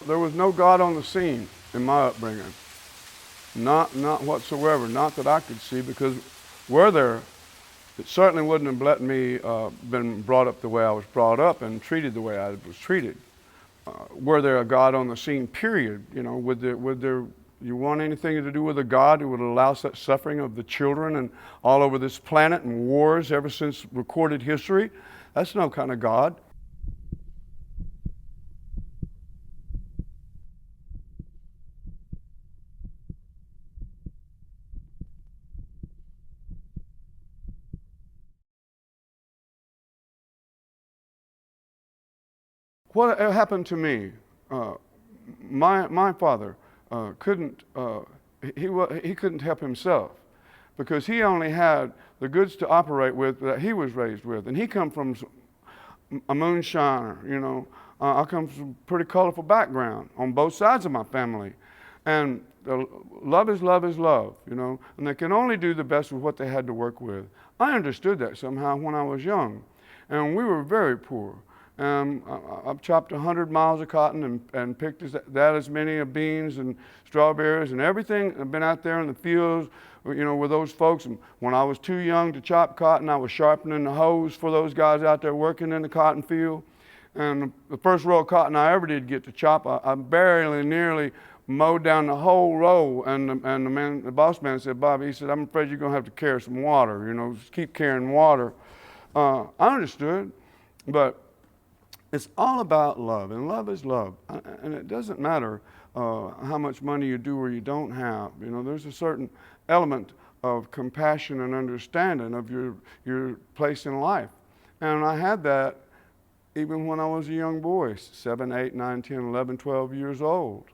there was no God on the scene in my upbringing. Not whatsoever. Not that I could see, because were there, it certainly wouldn't have let me been brought up the way I was brought up and treated the way I was treated. Were there a God on the scene, period? You know, would there, you want anything to do with a God who would allow such suffering of the children and all over this planet and wars ever since recorded history? That's no kind of God. What happened to me? My father couldn't he couldn't help himself, because he only had the goods to operate with that he was raised with, and he come from a moonshiner. You know, I come from a pretty colorful background on both sides of my family, and love is love is love. You know, and they can only do the best with what they had to work with. I understood that somehow when I was young, and we were very poor. I've chopped 100 miles of cotton and picked as many of beans and strawberries and everything. I've been out there in the fields, you know, with those folks. And when I was too young to chop cotton, I was sharpening the hoes for those guys out there working in the cotton field. And the first row of cotton I ever did get to chop, I barely, nearly mowed down the whole row. And the boss man said, "Bobby," he said, "I'm afraid you're going to have to carry some water. You know, just keep carrying water." I understood, but it's all about love, and love is love. And it doesn't matter how much money you do or you don't have. You know, there's a certain element of compassion and understanding of your place in life. And I had that even when I was a young boy, 7, 8, 9, 10, 11, 12 years old.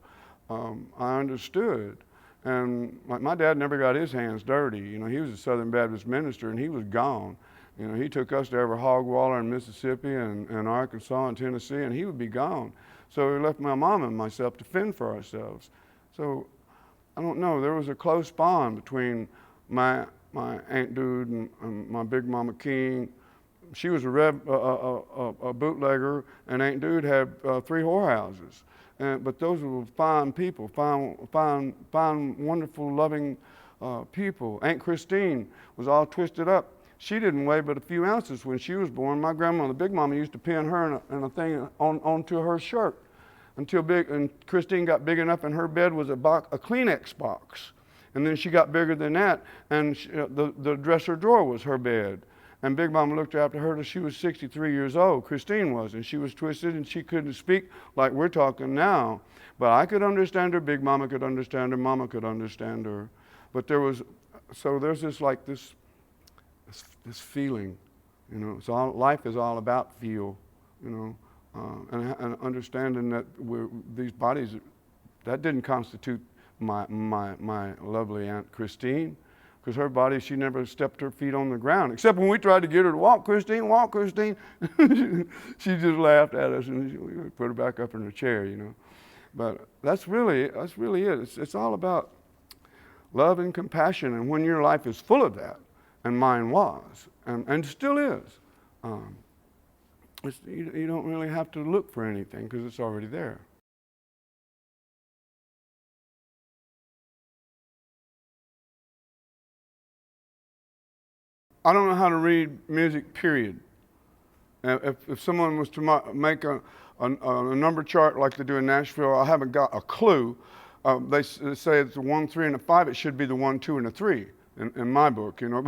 I understood. And my dad never got his hands dirty. You know, he was a Southern Baptist minister, and he was gone. You know, he took us to every hog waller in Mississippi and Arkansas and Tennessee, and he would be gone. So he left my mom and myself to fend for ourselves. So I don't know, there was a close bond between my Aunt Dude and my Big Mama King. She was a bootlegger, and Aunt Dude had 3 whorehouses. But those were fine people, fine, wonderful, loving people. Aunt Christine was all twisted up. She didn't weigh but a few ounces when she was born. My grandma, the Big Mama, used to pin her in a thing onto her shirt until Christine got big enough, and her bed was a Kleenex box. And then she got bigger than that, and the dresser drawer was her bed. And Big Mama looked after her till she was 63 years old. Christine was, and she was twisted, and she couldn't speak like we're talking now. But I could understand her. Big Mama could understand her. Mama could understand her. But there's this feeling, you know. Life is all about feel, you know, and understanding that these bodies, that didn't constitute my lovely Aunt Christine, because her body, she never stepped her feet on the ground, except when we tried to get her to walk, Christine, walk, Christine. She just laughed at us, and we put her back up in her chair, you know. But that's really it. It's all about love and compassion, and when your life is full of that, and mine was, and still is, you don't really have to look for anything, because it's already there. I don't know how to read music, period. If someone was to make a number chart like they do in Nashville, I haven't got a clue. They say it's a 1, 3, and a 5. It should be the 1, 2, and a 3. In my book, you know,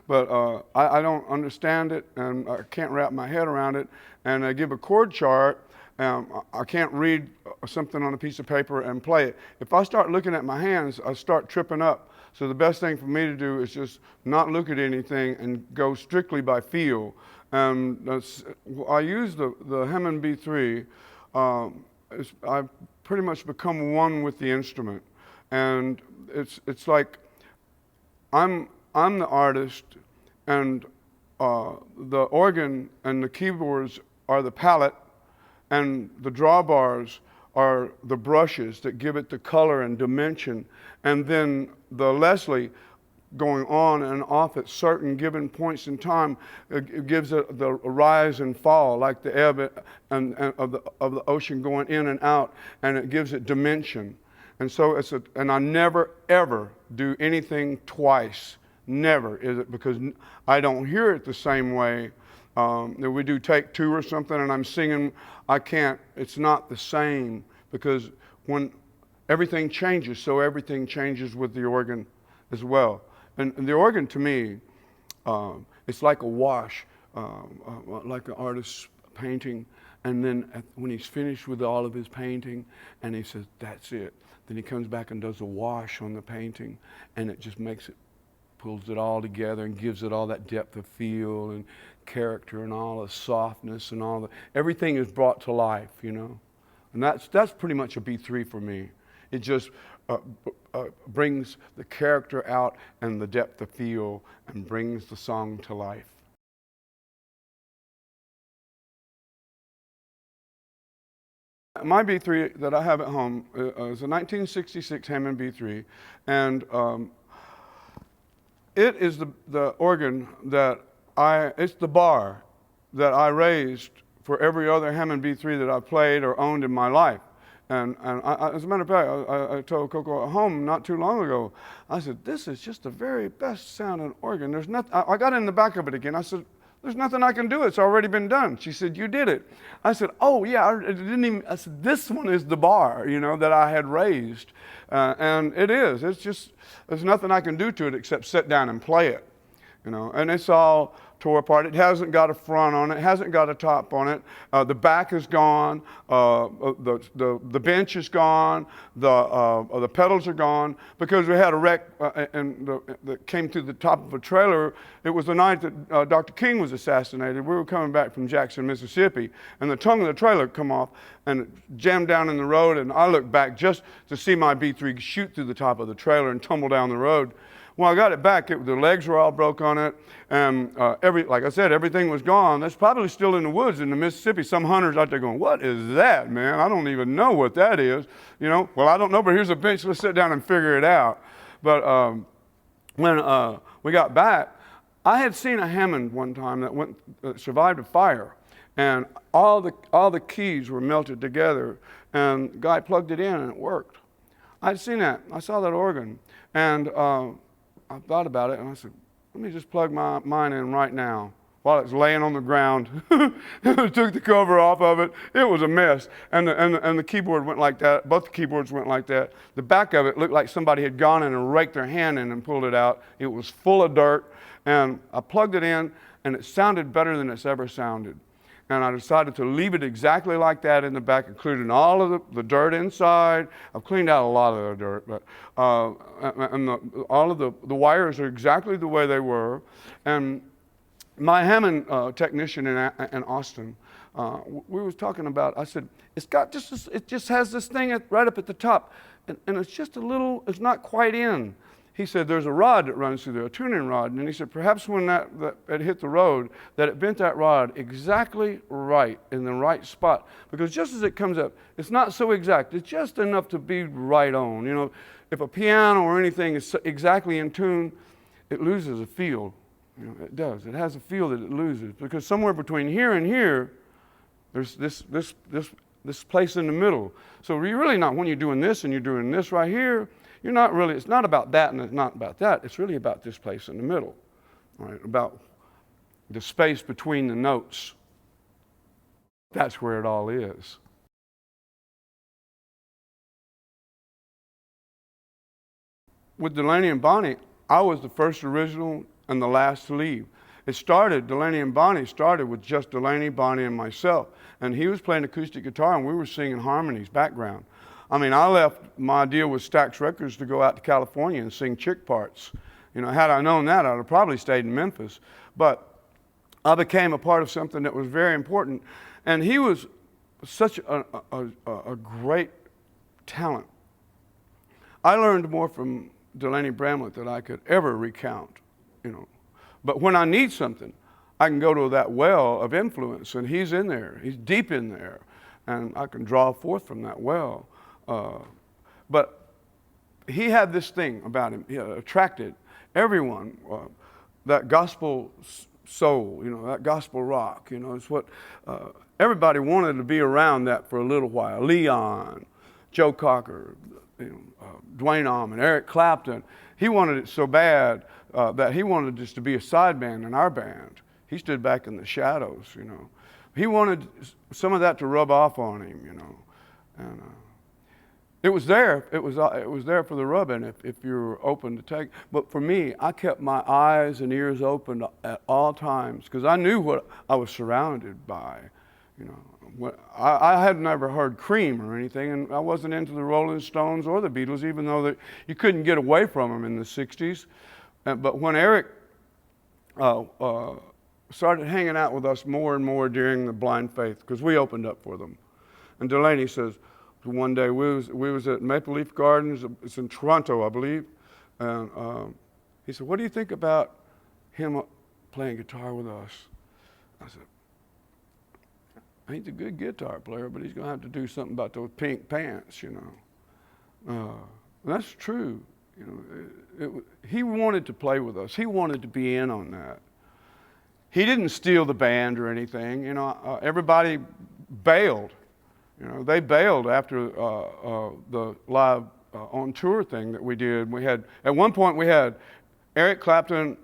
but I don't understand it, and I can't wrap my head around it. And I give a chord chart, I can't read something on a piece of paper and play it. If I start looking at my hands, I start tripping up. So the best thing for me to do is just not look at anything and go strictly by feel. I use the Hammond B3. I've pretty much become one with the instrument, and it's like I'm the artist, and the organ and the keyboards are the palette, and the drawbars are the brushes that give it the color and dimension, and then the Leslie going on and off at certain given points in time. It gives it the rise and fall, like the ebb and of the ocean going in and out, and it gives it dimension. And so and I never ever do anything twice. Never is it, because I don't hear it the same way. That we do take two or something and I'm singing, I can't, it's not the same, because when everything changes, so everything changes with the organ as well. And the organ to me, it's like a wash, like an artist's painting. And then when he's finished with all of his painting and he says, that's it. Then he comes back and does a wash on the painting, and it just makes it, pulls it all together and gives it all that depth of feel and character and all the softness and all the, everything is brought to life, you know. And that's pretty much a B3 for me. It just brings the character out and the depth of feel and brings the song to life. My B3 that I have at home is a 1966 Hammond B3, and it is the organ that it's the bar that I raised for every other Hammond B3 that I played or owned in my life. And as a matter of fact, I told CoCo at home not too long ago, I said, this is just the very best sounding organ. There's nothing, I got in the back of it again. I said, there's nothing I can do. It's already been done. She said, you did it. I said, oh yeah, I said, this one is the bar, you know, that I had raised. And it is. It's just, there's nothing I can do to it except sit down and play it, you know. And it's all tore apart. It hasn't got a front on it. It hasn't got a top on it. The back is gone. The bench is gone. The pedals are gone, because we had a wreck that came through the top of a trailer. It was the night that Dr. King was assassinated. We were coming back from Jackson, Mississippi, and the tongue of the trailer come off and it jammed down in the road. And I looked back just to see my B3 shoot through the top of the trailer and tumble down the road. When I got it back, the legs were all broke on it, and like I said, everything was gone. That's probably still in the woods in the Mississippi. Some hunters out there going, what is that, man? I don't even know what that is. You know, well, I don't know, but here's a bench. Let's sit down and figure it out. But when we got back, I had seen a Hammond one time that survived a fire, and all the keys were melted together, and the guy plugged it in, and it worked. I'd seen that. I saw that organ, and I thought about it, and I said, let me just plug mine in right now. While it's laying on the ground, took the cover off of it. It was a mess. And the keyboard went like that. Both the keyboards went like that. The back of it looked like somebody had gone in and raked their hand in and pulled it out. It was full of dirt. And I plugged it in, and it sounded better than it's ever sounded. And I decided to leave it exactly like that in the back, including all of the dirt inside. I've cleaned out a lot of the dirt, but all of the wires are exactly the way they were. And my Hammond technician in Austin, we was talking about, I said, it just has this thing right up at the top, and it's just a little, it's not quite in. He said, there's a rod that runs through there, a tuning rod. And he said, perhaps when it hit the road, that it bent that rod exactly right, in the right spot. Because just as it comes up, it's not so exact. It's just enough to be right on. You know, if a piano or anything is exactly in tune, it loses a feel. You know, it does. It has a feel that it loses. Because somewhere between here and here, there's this place in the middle. So you're really not, when you're doing this and you're doing this right here, you're not really, it's not about that and it's not about that. It's really about this place in the middle, right? About the space between the notes. That's where it all is. With Delaney and Bonnie, I was the first original and the last to leave. Delaney and Bonnie started with just Delaney, Bonnie, and myself. And he was playing acoustic guitar and we were singing harmonies, background. I mean, I left my deal with Stax Records to go out to California and sing chick parts. You know, had I known that, I'd have probably stayed in Memphis. But I became a part of something that was very important. And he was such a great talent. I learned more from Delaney Bramlett than I could ever recount, you know. But when I need something, I can go to that well of influence, and he's in there. He's deep in there, and I can draw forth from that well. But he had this thing about him. He attracted everyone, that gospel soul, that gospel rock, it's what everybody wanted to be around that for a little while. Leon, Joe Cocker, Dwayne Allman, Eric Clapton. He wanted it so bad that he wanted just to be a sideband in our band. He stood back in the shadows, He wanted some of that to rub off on him, and it was there. It was there for the rubbing if you were open to take. But for me, I kept my eyes and ears open at all times because I knew what I was surrounded by. I had never heard Cream or anything, and I wasn't into the Rolling Stones or the Beatles, even though you couldn't get away from them in the '60s. But when Eric started hanging out with us more and more during the Blind Faith, because we opened up for them, and Delaney says, one day we was at Maple Leaf Gardens, it's in Toronto, I believe, and he said, "What do you think about him playing guitar with us?" I said, "He's a good guitar player, but he's going to have to do something about those pink pants, That's true. He wanted to play with us. He wanted to be in on that. He didn't steal the band or anything. Everybody bailed. They bailed after the live on tour thing that we did. At one point we had Eric Clapton,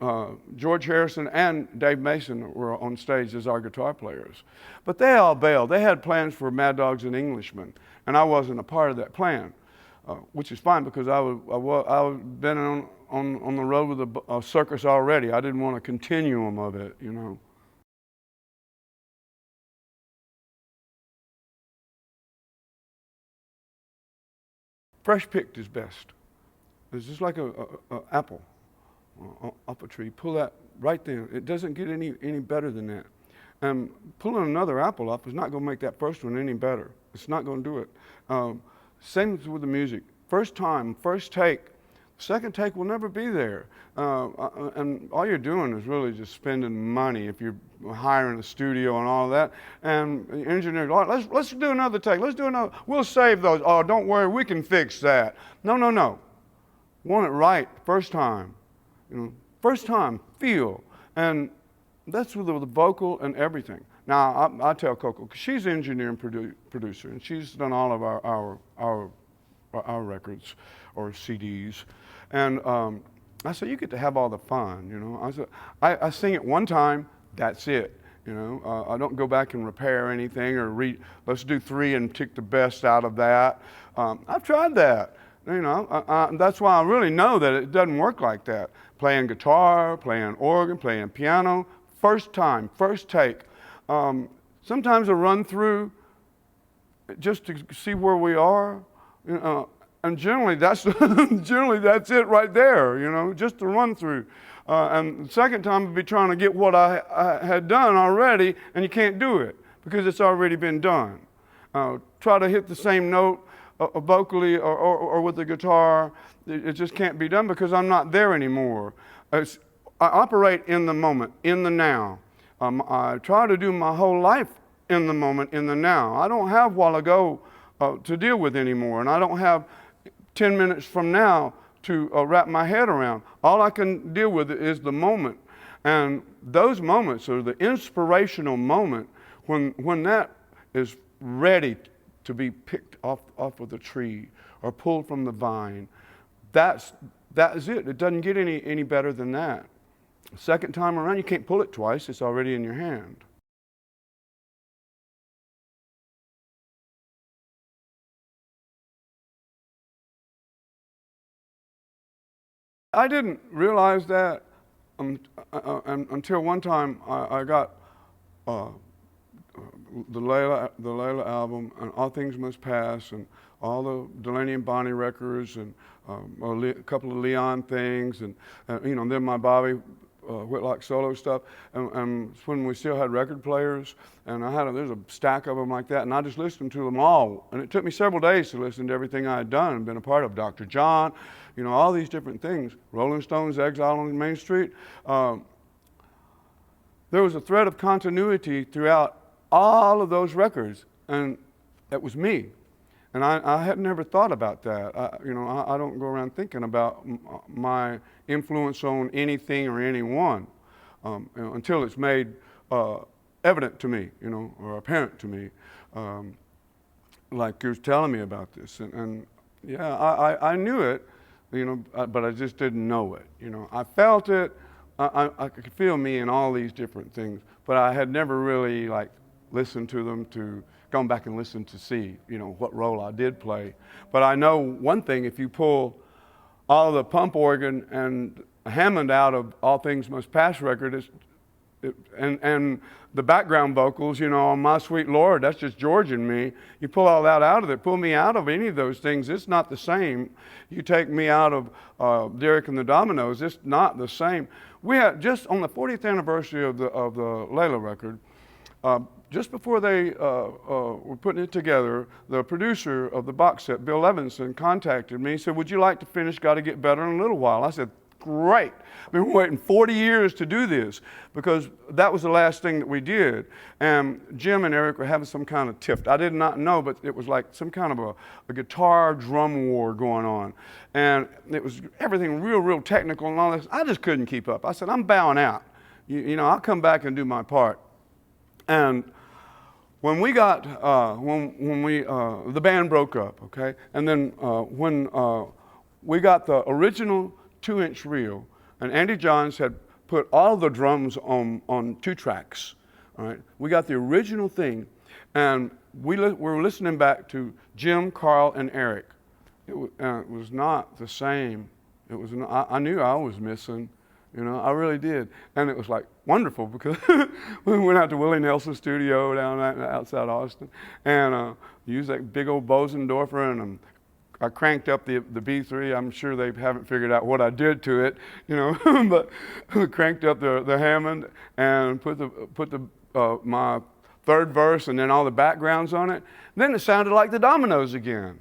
George Harrison, and Dave Mason were on stage as our guitar players. But they all bailed. They had plans for Mad Dogs and Englishmen, and I wasn't a part of that plan, which is fine because I've been on the road with a circus already. I didn't want a continuum of it, Fresh picked is best. It's just like a apple off a tree. Pull that right there. It doesn't get any better than that. And pulling another apple off is not going to make that first one any better. It's not going to do it. Same with the music. First time, first take. Second take will never be there. And all you're doing is really just spending money if you're hiring a studio and all that. And the engineer, let's do another take. Let's do another. We'll save those. Oh, don't worry, we can fix that. No. Want it right first time. First time, feel. And that's with the vocal and everything. Now, I tell CoCo, because she's engineer and producer, and she's done all of our records or CDs. And I said, you get to have all the fun, I said, I sing it one time, that's it, I don't go back and repair anything or let's do 3 and pick the best out of that. I've tried that, that's why I really know that it doesn't work like that. Playing guitar, playing organ, playing piano, first time, first take. Sometimes a run through just to see where we are, and generally that's it right there, just to run through. And the second time would be trying to get what I had done already, and you can't do it because it's already been done. Try to hit the same note vocally or with the guitar. It just can't be done because I'm not there anymore. I operate in the moment, in the now. I try to do my whole life in the moment, in the now. I don't have while ago to deal with anymore, and I don't have 10 minutes from now to wrap my head around. All I can deal with is the moment. And those moments are the inspirational moment when that is ready to be picked off of the tree or pulled from the vine. That is it. It doesn't get any better than that. Second time around, you can't pull it twice. It's already in your hand. I didn't realize that until one time I got the Layla album and All Things Must Pass and all the Delaney and Bonnie records and a couple of Leon things and then my Bobby Whitlock solo stuff and when we still had record players and there's a stack of them like that and I just listened to them all and it took me several days to listen to everything I had done and been a part of. Dr. John, all these different things. Rolling Stones, Exile on Main Street. There was a thread of continuity throughout all of those records, and it was me. And I had never thought about that. I don't go around thinking about my influence on anything or anyone until it's made evident to me, or apparent to me, like you're telling me about this. And yeah, I knew it, but I just didn't know it. I felt it. I could feel me in all these different things, but I had never really listened to them, gone back and listened to see, what role I did play. But I know one thing: if you pull all the pump organ and Hammond out of All Things Must Pass record, and the background vocals, on My Sweet Lord, that's just George and me. You pull all that out of it, pull me out of any of those things, it's not the same. You take me out of Derek and the Dominoes, it's not the same. We had, just on the 40th anniversary of the Layla record, just before they were putting it together, the producer of the box set, Bill Levinson, contacted me. He said, "Would you like to finish Gotta Get Better in a little while?" I said, "Great. I've been waiting 40 years to do this," because that was the last thing that we did. And Jim and Eric were having some kind of tiff. I did not know, but it was like some kind of a guitar drum war going on. And it was everything real technical and all this. I just couldn't keep up. I said, "I'm bowing out. I'll come back and do my part." And when we got, the band broke up, okay? And then when we got the original 2-inch reel, and Andy Johns had put all the drums on 2 tracks, all right? We got the original thing, and we were listening back to Jim, Carl, and Eric. It was not the same. It was not, I knew I was missing. I really did. And it was wonderful, because we went out to Willie Nelson's studio down outside Austin and used that big old Bosendorfer, and I cranked up the B3. I'm sure they haven't figured out what I did to it, but we cranked up the Hammond and put my third verse and then all the backgrounds on it. Then it sounded like the Dominoes again.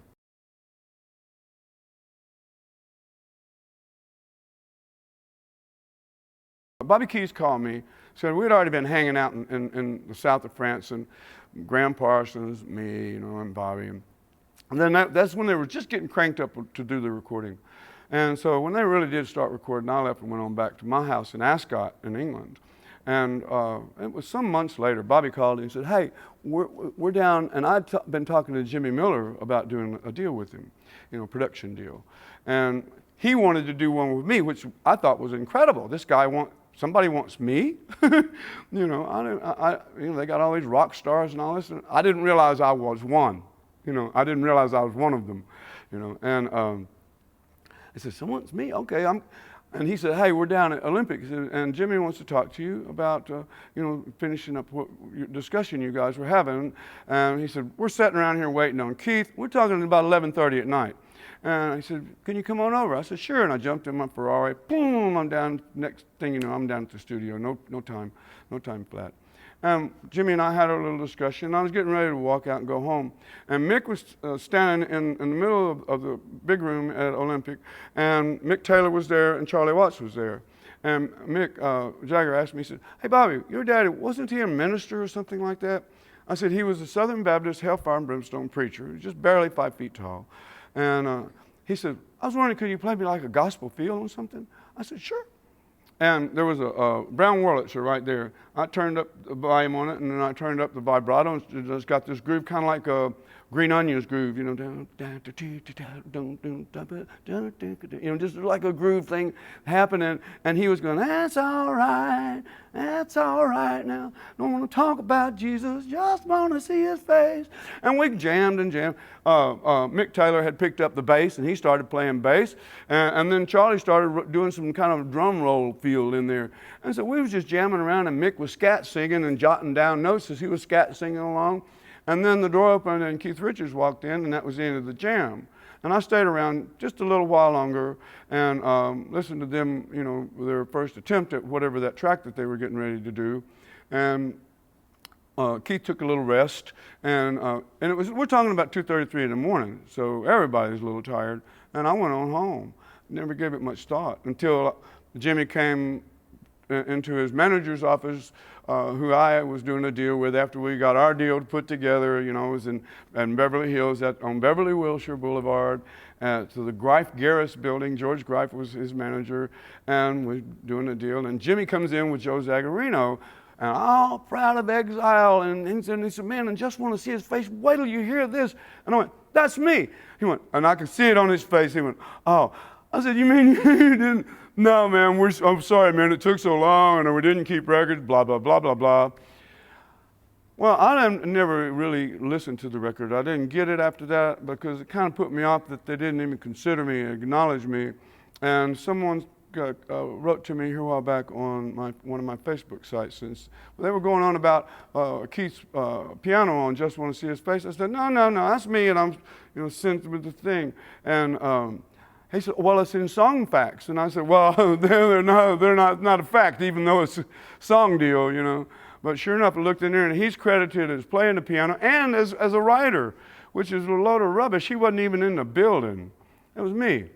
Bobby Keys called me, said we'd already been hanging out in the south of France, and Graham Parsons, me, and Bobby. And then that's when they were just getting cranked up to do the recording. And so when they really did start recording, I left and went on back to my house in Ascot in England. And it was some months later, Bobby called and said, "Hey, we're down," and I'd been talking to Jimmy Miller about doing a deal with him, production deal. And he wanted to do one with me, which I thought was incredible. This guy somebody wants me? They got all these rock stars and all this. And I didn't realize I was one. I didn't realize I was one of them. And I said, "Someone wants me? Okay." And he said, "Hey, we're down at Olympics, and Jimmy wants to talk to you about, finishing up what discussion you guys were having." And he said, "We're sitting around here waiting on Keith. We're talking about 11:30 at night." And I said, "Can you come on over?" I said, "Sure." And I jumped in my Ferrari. Boom! I'm down. Next thing you know, I'm down at the studio. No time flat. Jimmy and I had a little discussion. I was getting ready to walk out and go home. And Mick was standing in the middle of the big room at Olympic. And Mick Taylor was there, and Charlie Watts was there. And Mick Jagger asked me, he said, "Hey, Bobby, your daddy, wasn't he a minister or something like that?" I said, "He was a Southern Baptist hellfire and brimstone preacher. He was just barely 5 feet tall." And he said, "I was wondering, could you play me like a gospel feel or something?" I said, "Sure." And there was a Brown Wurlitzer right there. I turned up the volume on it, and then I turned up the vibrato, and it's got this groove, kind of like a Green Onions groove, just like a groove thing happening. And he was going, that's all right now. Don't want to talk about Jesus, just want to see his face. And we jammed and jammed. Mick Taylor had picked up the bass, and he started playing bass. And then Charlie started doing some kind of drum roll feel in there. And so we was just jamming around, and Mick was scat singing and jotting down notes as he was scat singing along. And then the door opened and Keith Richards walked in, and that was the end of the jam. And I stayed around just a little while longer and listened to them, their first attempt at whatever that track that they were getting ready to do. And Keith took a little rest, and we're talking about 2:33 in the morning, so everybody's a little tired. And I went on home. Never gave it much thought until Jimmy came into his manager's office, who I was doing a deal with after we got our deal put together. You know, it was in Beverly Hills on Beverly Wilshire Boulevard, to the Greif Garris building. George Greif was his manager, and we're doing a deal. And Jimmy comes in with Joe Zagarino, and all proud of Exile. And he said, man, I just want to see his face. Wait till you hear this. And I went, that's me. He went, and I could see it on his face. He went, oh. I said, you mean you didn't? No, man, I'm sorry, man. It took so long, and we didn't keep records, blah, blah, blah, blah, blah. Well, I never really listened to the record. I didn't get it after that because it kind of put me off that they didn't even consider me, acknowledge me. And someone wrote to me here a while back on one of my Facebook sites. Since they were going on about Keith's piano on Just Want to See His Face. I said, no, that's me, and I'm sent with the thing. And he said, well, it's in song facts. And I said, well, they're not a fact, even though it's a song deal, you know. But sure enough, I looked in there, and he's credited as playing the piano and as a writer, which is a load of rubbish. He wasn't even in the building. It was me.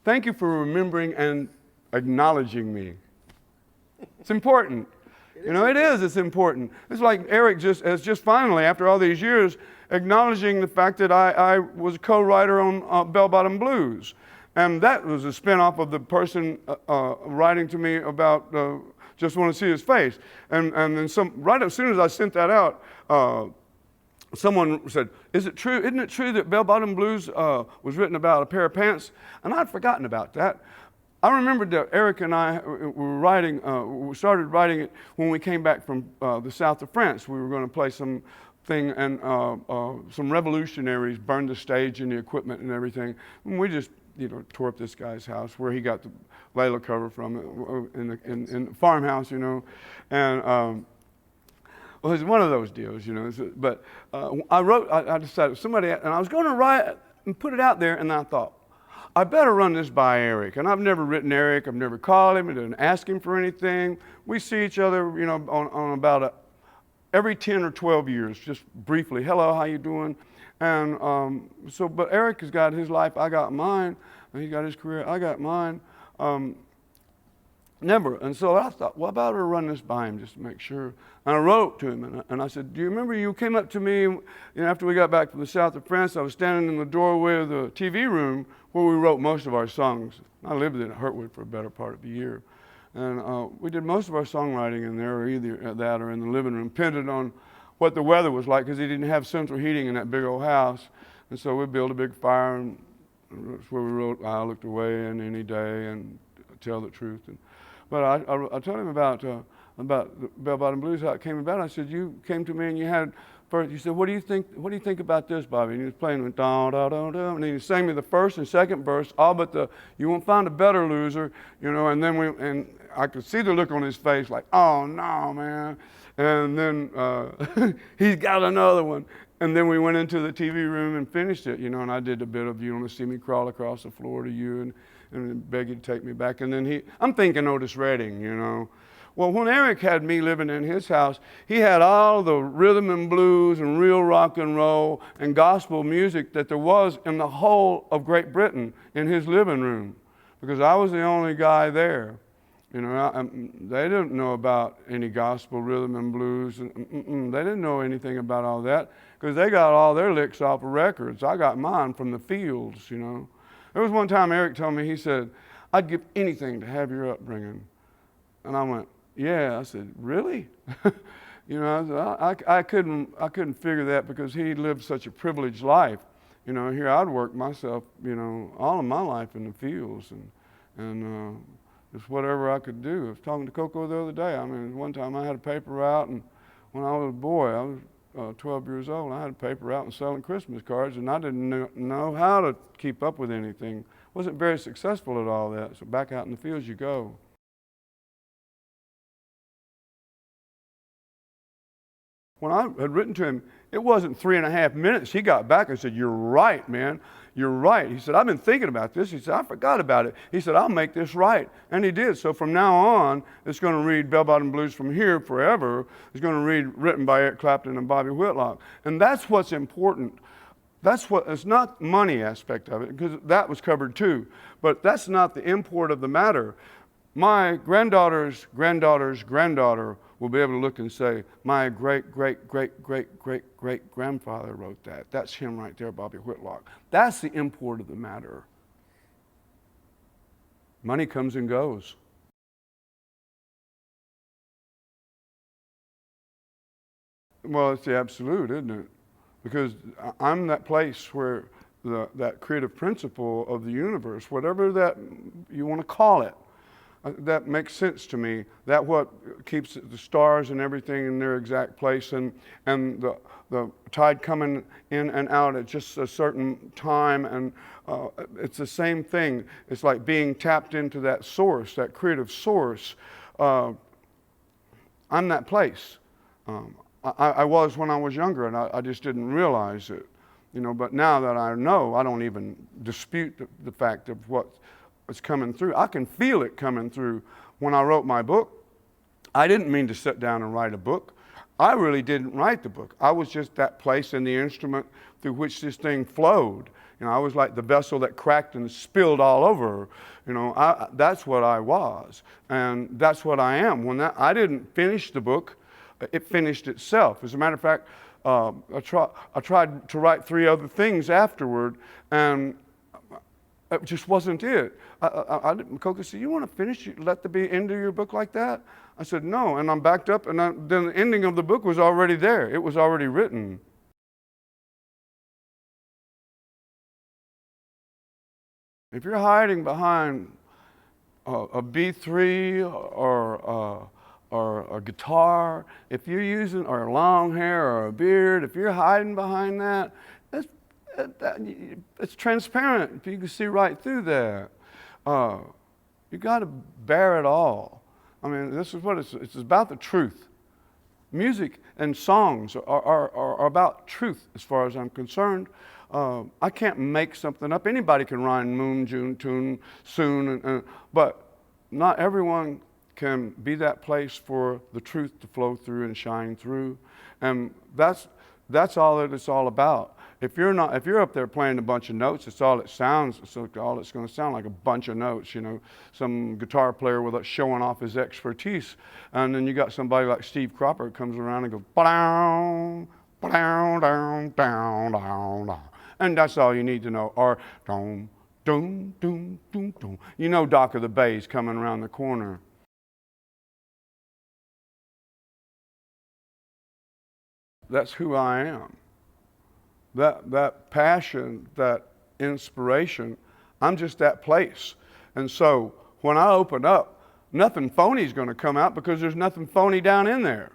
Thank you for remembering and acknowledging me. It's important. You know, it is. It's important. It's like Eric has just finally, after all these years, acknowledging the fact that I was a co-writer on Bell Bottom Blues. And that was a spinoff of the person writing to me about Just Want to See His Face. And then right as soon as I sent that out, someone said, isn't it true that Bell Bottom Blues was written about a pair of pants? And I'd forgotten about that. I remembered that Eric and I we started writing it when we came back from the south of France. We were going to play some thing, and some revolutionaries burned the stage and the equipment and everything. And we just, tore up this guy's house where he got the Layla cover from in the farmhouse, And well, it's one of those deals, But I decided and I was going to write and put it out there, and I thought, I better run this by Eric. And I've never written Eric. I've never called him. I didn't ask him for anything. We see each other, on about every 10 or 12 years, just briefly. Hello, how you doing? And but Eric has got his life. I got mine. And he got his career. I got mine. Never. And so I thought, well, I better run this by him just to make sure. And I wrote to him, and I said, do you remember you came up to me after we got back from the south of France? I was standing in the doorway of the TV room where we wrote most of our songs. I lived in Hurtwood for a better part of a year. And we did most of our songwriting in there, or either that or in the living room, depending on what the weather was like, because he didn't have central heating in that big old house. And so we built a big fire, and that's where we wrote I Looked Away and Any Day and Tell the Truth. But I told him about the Bell Bottom Blues, how it came about. I said, you came to me and you said, what do you think about this, Bobby? And he was playing with da da da da, and he sang me the first and second verse, all but the you won't find a better loser, and then and I could see the look on his face like, oh no, man. And then he's got another one. And then we went into the TV room and finished it, and I did a bit of You Want to See Me Crawl Across the Floor to You, and beg you to take me back. And then I'm thinking Otis Redding, Well, when Eric had me living in his house, he had all the rhythm and blues and real rock and roll and gospel music that there was in the whole of Great Britain in his living room, because I was the only guy there. They didn't know about any gospel rhythm and blues. They didn't know anything about all that, because they got all their licks off of records. I got mine from the fields, There was one time Eric told me, he said, I'd give anything to have your upbringing. And I went, yeah. I said, really? I couldn't figure that, because he lived such a privileged life. Here I'd worked myself, all of my life in the fields, and just whatever I could do. I was talking to CoCo the other day. One time I had a paper route, and when I was a boy, I was 12 years old, and I had a paper route and selling Christmas cards, and I didn't know how to keep up with anything. Wasn't very successful at all that. So back out in the fields you go. When I had written to him, it wasn't 3.5 minutes. He got back and said, you're right, man. You're right. He said, I've been thinking about this. He said, I forgot about it. He said, I'll make this right. And he did. So from now on, it's going to read Bell Bottom Blues from here forever. It's going to read written by Eric Clapton and Bobby Whitlock. And that's what's important. It's not money aspect of it, because that was covered too. But that's not the import of the matter. My granddaughter's granddaughter's granddaughter will be able to look and say, my great, great, great, great, great, great grandfather wrote that. That's him right there, Bobby Whitlock. That's the import of the matter. Money comes and goes. Well, it's the absolute, isn't it? Because I'm that place where that creative principle of the universe, whatever that you want to call it, that makes sense to me. That what keeps the stars and everything in their exact place, and the tide coming in and out at just a certain time, and it's the same thing. It's like being tapped into that source, that creative source. I'm that place. I was when I was younger, and I just didn't realize it, but now that I know, I don't even dispute the fact of what's coming through. I can feel it coming through. When I wrote my book, I didn't mean to sit down and write a book. I really didn't write the book. I was just that place in the instrument through which this thing flowed. I was like the vessel that cracked and spilled all over. That's what I was, and that's what I am. I didn't finish the book, it finished itself. As a matter of fact, I tried to write 3 other things afterward, and it just wasn't it. CoCo said, you want to finish, let the end of your book like that? I said, no, and I'm backed up, and then the ending of the book was already there. It was already written. If you're hiding behind a B3 or a guitar, if you're using, or long hair or a beard, if you're hiding behind that, it's transparent. You can see right through that. You got to bear it all. I mean, this is what it's about, the truth. Music and songs are about truth as far as I'm concerned. I can't make something up. Anybody can rhyme moon, June, tune, soon, but not everyone can be that place for the truth to flow through and shine through. And that's all that it's all about. If you're up there playing a bunch of notes, it's all it sounds. So all it's going to sound like a bunch of notes. Some guitar player showing off his expertise, and then you got somebody like Steve Cropper who comes around and goes ba-down, ba-down, down, down, down, down, and that's all you need to know. Or doom, doom, doom, doom, doom. Doc of the Bay's coming around the corner. That's who I am. That passion, that inspiration, I'm just that place. And so when I open up, nothing phony is going to come out, because there's nothing phony down in there.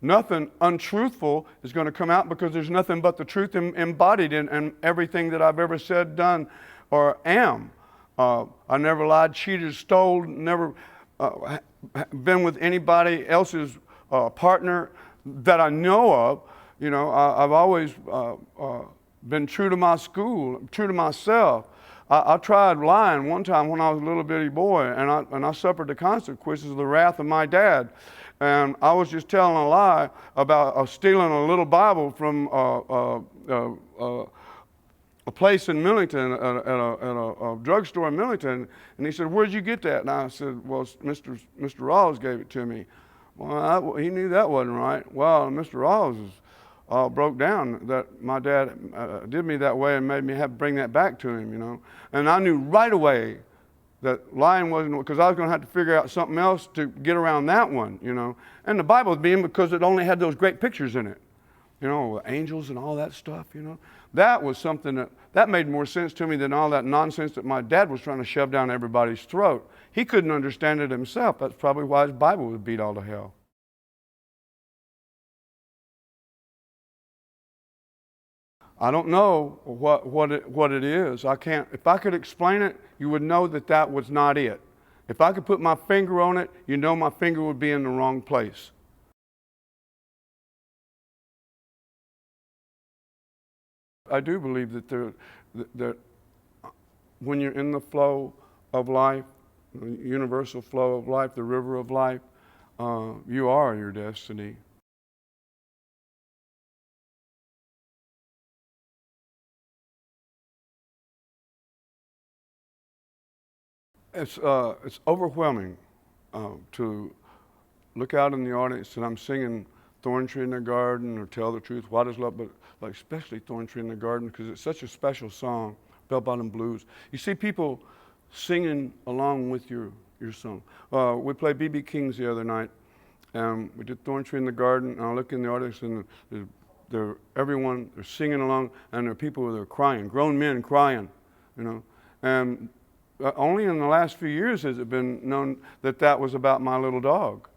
Nothing untruthful is going to come out, because there's nothing but the truth embodied in everything that I've ever said, done, or am. I never lied, cheated, stole, never been with anybody else's partner that I know of. I've always been true to my school, true to myself. I tried lying one time when I was a little bitty boy, and I suffered the consequences of the wrath of my dad. And I was just telling a lie about stealing a little Bible from a place in Millington, at a drugstore in Millington. And he said, "Where'd you get that?" And I said, "Well, Mr. Rawls gave it to me." Well, he knew that wasn't right. Well, Mr. Rawls broke down that my dad did me that way and made me have to bring that back to him, And I knew right away that lying wasn't, because I was going to have to figure out something else to get around that one, And the Bible was being, because it only had those great pictures in it, angels and all that stuff, That was something that made more sense to me than all that nonsense that my dad was trying to shove down everybody's throat. He couldn't understand it himself. That's probably why his Bible was beat all to hell. I don't know what it is. I can't. If I could explain it, you would know that was not it. If I could put my finger on it, my finger would be in the wrong place. I do believe that when you're in the flow of life, the universal flow of life, the river of life, you are your destiny. It's overwhelming to look out in the audience and I'm singing Thorn Tree in the Garden or Tell the Truth, What is Love, but like especially Thorn Tree in the Garden because it's such a special song, Bell Bottom Blues. You see people singing along with your song. We played B.B. King's the other night, and we did Thorn Tree in the Garden, and I look in the audience and they're singing along, and there are people that are crying, grown men crying, you know. And only in the last few years has it been known that that was about my little dog.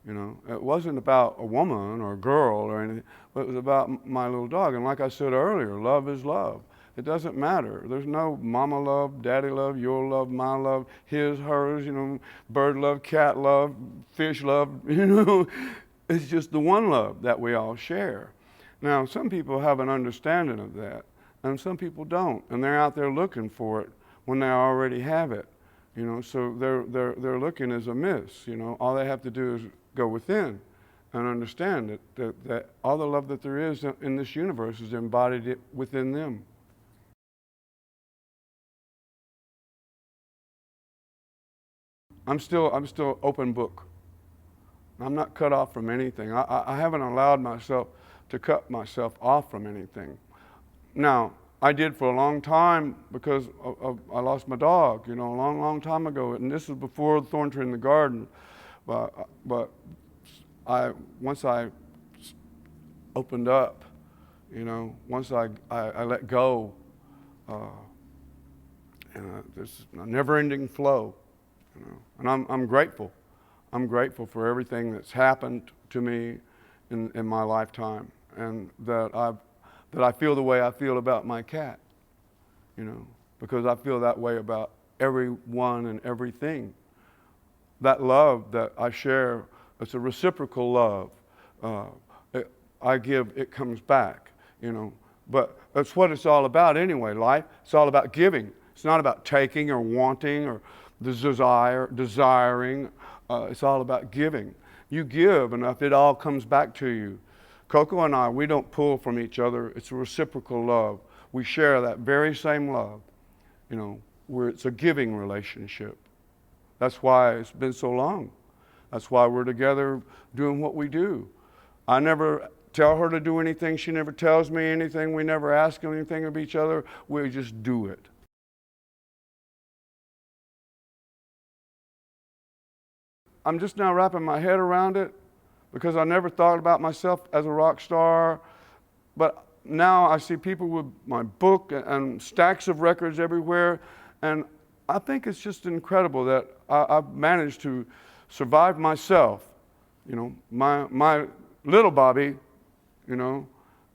You know, it wasn't about a woman or a girl or anything, but it was about my little dog. And like I said earlier, love is love. It doesn't matter. There's no mama love, daddy love, your love, my love, his, hers, you know, bird love, cat love, fish love, you know. It's just the one love that we all share. Now, some people have an understanding of that, and some people don't, and they're out there looking for it when they already have it, you know. So they're looking as a miss, you know. All they have to do is go within and understand that all the love that there is in this universe is embodied within them. I'm still open book. I'm not cut off from anything. I haven't allowed myself to cut myself off from anything. Now, I did for a long time because I lost my dog, you know, a long, long time ago. And this was before Thorn Tree in the Garden. But once I opened up, you know, once I let go, there's a never-ending flow, you know. And I'm grateful. I'm grateful for everything that's happened to me in my lifetime, and that I feel the way I feel about my cat, you know, because I feel that way about everyone and everything. That love that I share, it's a reciprocal love. I give, it comes back, you know. But that's what it's all about anyway, life. It's all about giving. It's not about taking or wanting or desiring. It's all about giving. You give enough, it all comes back to you. CoCo and I, we don't pull from each other. It's a reciprocal love. We share that very same love, you know, where it's a giving relationship. That's why it's been so long. That's why we're together doing what we do. I never tell her to do anything. She never tells me anything. We never ask anything of each other. We just do it. I'm just now wrapping my head around it because I never thought about myself as a rock star. But now I see people with my book and stacks of records everywhere. And I think it's just incredible that I've managed to survive myself. You know, my little Bobby, you know,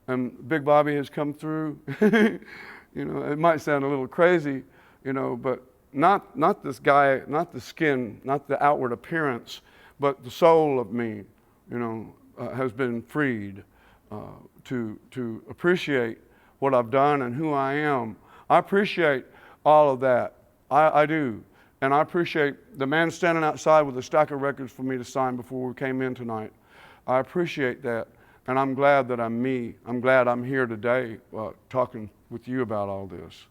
and Big Bobby has come through. You know, it might sound a little crazy, you know, but not this guy, not the skin, not the outward appearance, but the soul of me, you know, has been freed to appreciate what I've done and who I am. I appreciate all of that. I do. And I appreciate the man standing outside with a stack of records for me to sign before we came in tonight. I appreciate that. And I'm glad that I'm me. I'm glad I'm here today talking with you about all this.